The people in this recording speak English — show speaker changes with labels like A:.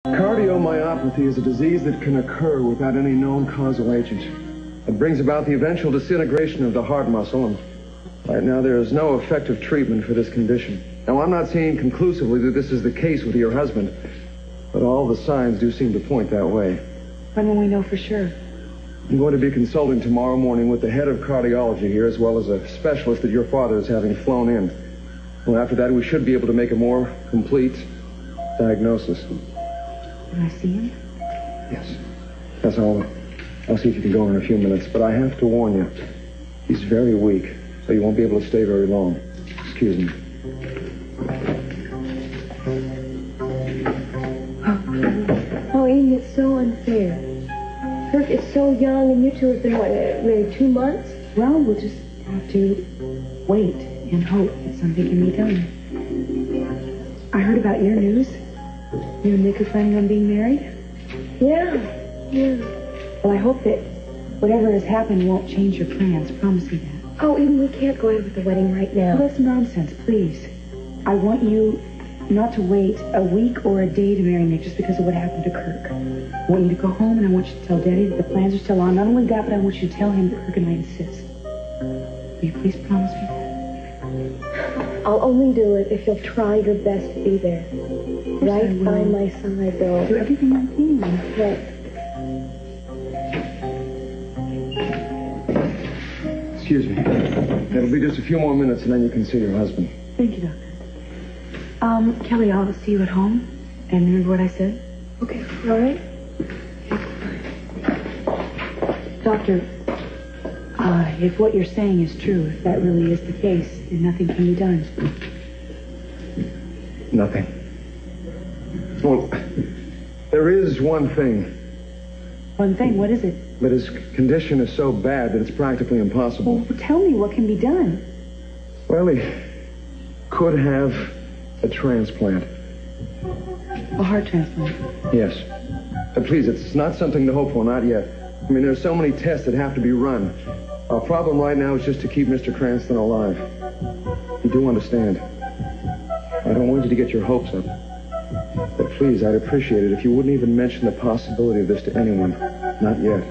A: Cardiomyopathy is a disease that can occur without any known causal agent. It brings about the eventual disintegration of the heart muscle, and right now there is no effective treatment for this condition. Now, I'm not saying conclusively that this is the case with your husband, but all the signs do seem to point that way.
B: When will we know for sure?
A: I'm going to be consulting tomorrow morning with the head of cardiology here, as well as a specialist that your father is having flown in. Well, after that, we should be able to make a more complete diagnosis.
B: Can I see him?
A: Yes. That's all. I'll see if you can go in a few minutes, but I have to warn you, he's very weak, so you won't be able to stay very long. Excuse me.
C: Oh, Amy, it's so unfair. Kirk is so young, and you two have been, what, maybe 2 months?
B: Well, we'll just have to wait and hope that something can be done. I heard about your news. You and Nick are planning on being married?
C: Yeah.
B: Well, I hope that whatever has happened won't change your plans. Promise me that.
C: Oh, Amy, we can't go ahead with the wedding right now.
B: Well, that's nonsense, please. I want you not to wait a week or a day to marry Nick just because of what happened to Kirk. I want you to go home, and I want you to tell Daddy that the plans are still on. Not only that, but I want you to tell him that Kirk and I insist. Will you please promise me that?
C: I'll only do it if you'll try your best to be there. Right by my side, though.
B: Do everything I can.
C: Right.
A: Excuse me. It'll be just a few more minutes, and then you can see your husband.
B: Thank you, Doctor. Kelly, I'll see you at home. And remember what I said?
C: Okay, all right.
B: Doctor, if what you're saying is true, if that really is the case, then nothing can be done.
A: Nothing. Well, there is one thing.
B: One thing, what is it?
A: But his condition is so bad that it's practically impossible.
B: Well, tell me what can be done.
A: Well, he could have a transplant.
B: A heart transplant?
A: Yes. Please, it's not something to hope for, not yet. I mean, there's so many tests that have to be run. Our problem right now is just to keep Mr. Cranston alive. You do understand. I don't want you to get your hopes up. But please, I'd appreciate it if you wouldn't even mention the possibility of this to anyone. Not yet.